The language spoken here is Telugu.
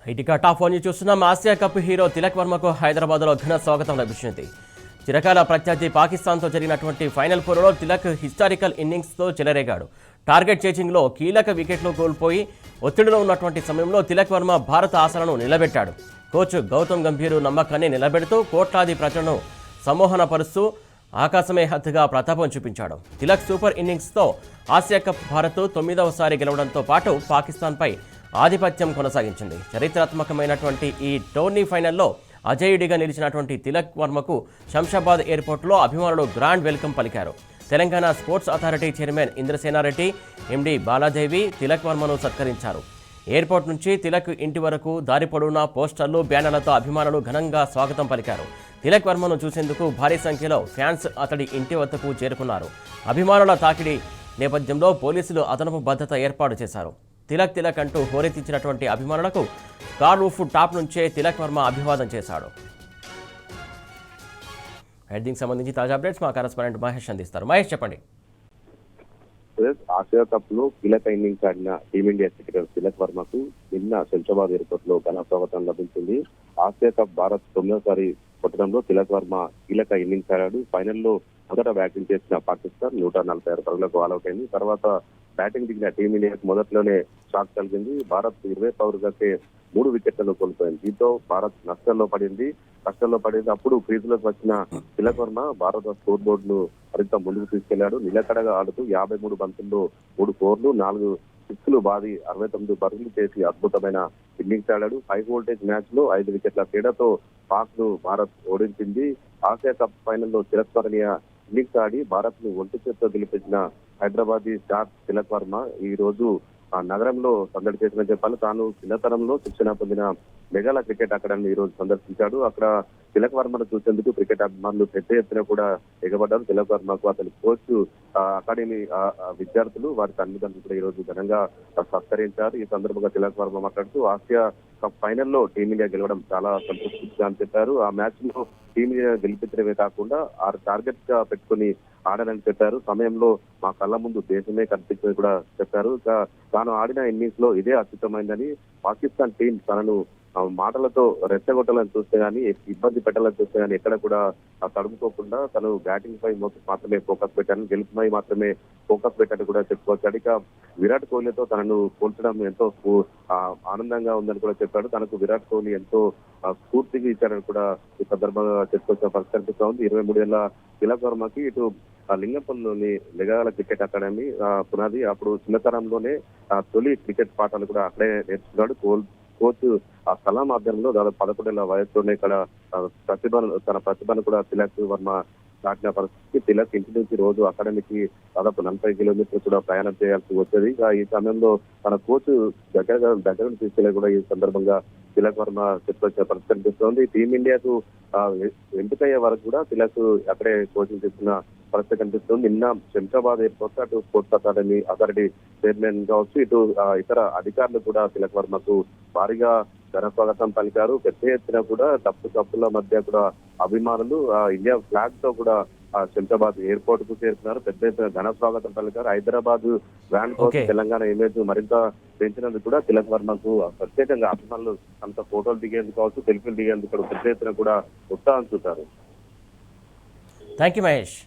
ఇటుక టాప్ వన్ చూస్తున్నాం. ఆసియా కప్ హీరో తిలక్ వర్మకు హైదరాబాద్లో ఘన స్వాగతం లభించింది. చిరకాల ప్రత్యర్థి పాకిస్తాన్తో జరిగినటువంటి ఫైనల్ పోరులో తిలక్ హిస్టారికల్ ఇన్నింగ్స్తో చెలరేగాడు. టార్గెట్ చేజింగ్లో కీలక వికెట్లు కోల్పోయి ఒత్తిడిలో ఉన్నటువంటి సమయంలో తిలక్ వర్మ భారత ఆశలను నిలబెట్టాడు. కోచ్ గౌతమ్ గంభీర్ నమ్మకాన్ని నిలబెడుతూ కోట్లాది ప్రజలను సమ్మోహనపరుస్తూ ఆకాశమే హద్దుగా ప్రతాపం చూపించాడు. తిలక్ సూపర్ ఇన్నింగ్స్తో ఆసియా కప్ భారత్ 9వసారి గెలవడంతో పాటు పాకిస్తాన్పై ఆధిపత్యం కొనసాగించింది. చరిత్రాత్మకమైనటువంటి ఈ టోర్నీ ఫైనల్లో అజేయుడిగా నిలిచినటువంటి తిలక్ వర్మకు శంషాబాద్ ఎయిర్పోర్ట్లో అభిమానులు గ్రాండ్ వెల్కమ్ పలికారు. Telangana sports authority chairman Indrasena Reddy, MD Baladevi Tilak వర్మను సత్కరించారు. ఎయిర్పోర్ట్ నుంచి తిలక్ ఇంటి వరకు దారి పొడవునా పోస్టర్లు, బ్యానర్లతో అభిమానులు ఘనంగా స్వాగతం పలికారు. తిలక్ వర్మను చూసేందుకు భారీ సంఖ్యలో ఫ్యాన్స్ అతడి ఇంటి వద్దకు చేరుకున్నారు. అభిమానుల తాకిడి నేపథ్యంలో పోలీసులు అదనపు భద్రత ఏర్పాటు చేశారు. తిలక్ తిలక్ అంటూ హోరెత్తించినటువంటి అభిమానులకు కార్ రూఫ్ టాప్ నుంచే తిలక్ వర్మ అభివాదం చేశాడు. దీనికి సంబంధించి తాజా అప్డేట్స్ మా కరెస్పాండెంట్ మహేష్ అందిస్తారు. మహేష్, చెప్పండి. ఆసియా కప్ లో కీలక ఇన్నింగ్స్ ఆడిన టీమిండియా క్రికెటర్ తిలక్ వర్మకు నిన్న శంషాబాద్ ఎయిర్పోర్ట్ లో ఘన స్వాగతం లభించింది. ఆసియా కప్ భారత్ 9వసారి కొట్టడంలో తిలక్ వర్మ కీలక ఇన్నింగ్స్ ఆడాడు. ఫైనల్లో మొదట బ్యాటింగ్ చేసిన పాకిస్తాన్ 146 పరుగులకు ఆల్అౌట్ అయింది. తర్వాత బ్యాటింగ్ దిగిన టీమిండియాకు మొదట్లోనే షాక్ కలిగింది. భారత్ 20 పరుగులకే 3 వికెట్లను కోల్పోయింది. దీంతో భారత్ కష్టంలో పడింది. అప్పుడు క్రీజులోకి వచ్చిన తిలక్ వర్మ భారత స్కోర్ బోర్డు ను మరింత ముందుకు తీసుకెళ్లాడు. నిలకడగా ఆడుతూ 53 బంతుల్లో 3 4లు 4 6లు బాది 69 పరుగులు చేసి అద్భుతమైన ఇన్నింగ్స్ ఆడాడు. హై వోల్టేజ్ మ్యాచ్ లో 5 వికెట్ల తేడాతో పాక్ ను భారత్ ఓడించింది. ఆసియా కప్ ఫైనల్లో చిరస్మరణీయ ఇన్నింగ్స్ ఆడి భారత్ ను ఒంటి చేత్తో గెలిపించిన హైదరాబాదీ స్టార్ తిలక్ వర్మ ఈ రోజు ఆ నగరంలో సందడి చేసిందని చెప్పాలి. తాను చిన్నతనంలో శిక్షణ పొందిన మెగాల క్రికెట్ అకాడమీ ఈ రోజు సందర్శించాడు. అక్కడ తిలక్ వర్మను చూసేందుకు క్రికెట్ అభిమానులు పెద్ద ఎత్తున కూడా ఎగబడ్డారు. తిలక్ వర్మకు అతని కోచ్, అకాడమీ విద్యార్థులు, వారి తల్లిదండ్రులు కూడా ఈ రోజు ఘనంగా సత్కరించారు. ఈ సందర్భంగా తిలక్ వర్మ మాట్లాడుతూ ఆసియా కప్ ఫైనల్లో టీమిండియా గెలవడం చాలా సంతృప్తిగా అని చెప్పారు. ఆ మ్యాచ్ లో టీమిండియా గెలిపించడమే కాకుండా 6 టార్గెట్స్ గా పెట్టుకుని ఆడాలని చెప్పారు. సమయంలో మా కళ్ళ ముందు దేశమే కనిపించిందని కూడా చెప్పారు. తాను ఆడిన ఇన్నింగ్స్ లో ఇదే అద్భుతమైందని, పాకిస్తాన్ టీం తనను మాటలతో రెచ్చగొట్టాలని చూస్తే గానీ, ఇబ్బంది పెట్టాలని చూస్తే గానీ ఎక్కడ కూడా తడుముకోకుండా తను బ్యాటింగ్ పై మాత్రమే ఫోకస్ పెట్టాను, గెలుపుపై మాత్రమే ఫోకస్ పెట్టాలని కూడా చెప్పుకోవచ్చు. ఇక విరాట్ కోహ్లీతో తనను పోల్చడం ఎంతో ఆనందంగా ఉందని కూడా చెప్పాడు. తనకు విరాట్ కోహ్లీ ఎంతో స్ఫూర్తిగా ఇచ్చారని కూడా ఈ సందర్భంగా చెప్పుకోవాల్సిన పరిస్థితి కనిపిస్తా ఉంది. 23 ఏళ్ల తిలక్ వర్మకి ఇటు లింగంపల్లిలోని మెగాల క్రికెట్ అకాడమీ పునాది. అప్పుడు చిన్నతనంలోనే తొలి క్రికెట్ పాఠాలు కూడా అక్కడే నేర్చుకున్నాడు. కోచ్ ఆ స్థలం ఆధ్వర్యంలో దాదాపు 11 ఏళ్ల వయసులోనే ఇక్కడ తన ప్రతిభను కూడా తిలక్ వర్మ దాటిన పరిస్థితి. తిలక్ ఇంటి నుంచి రోజు అకాడమీకి దాదాపు 40 కిలోమీటర్లు కూడా ప్రయాణం చేయాల్సి వచ్చేది. ఈ సమయంలో తన కోచ్ దగ్గర తీసుకెళ్లే కూడా ఈ సందర్భంగా తిలక్ వర్మ చెప్పుకొచ్చే పరిస్థితి కనిపిస్తోంది. టీమిండియాకు ఎంపికయ్యే వరకు కూడా తిలక్ అక్కడే కోచింగ్ చేస్తున్న పరిస్థితి కనిపిస్తుంది. నిన్న శంషాబాద్ ఎయిర్పోర్ట్ అటు స్పోర్ట్స్ అథారిటీ చైర్మన్ కావచ్చు, ఇటు ఇతర అధికారులు కూడా తిలక్ వర్మకు భారీగా ఘన స్వాగతం పలికారు. పెద్ద ఎత్తున కూడా తప్పుల మధ్య కూడా అభిమానులు ఇండియా ఫ్లాగ్ తో కూడా శంషాబాద్ ఎయిర్పోర్ట్ కు చేరుకున్నారు. పెద్ద ఎత్తున ఘన స్వాగతం పలికారు. హైదరాబాద్ బ్రాండ్ కోసం తెలంగాణ ఇమేజ్ మరింత పెంచినందుకు కూడా తిలక్ వర్మకు ప్రత్యేకంగా అభిమానులు అంత ఫోటోలు దిగేందుకు కావచ్చు, సెల్ఫీలు దిగేందుకు పెద్ద ఎత్తున కూడా ఉత్సాహం చూపారు. Thank you Mahesh.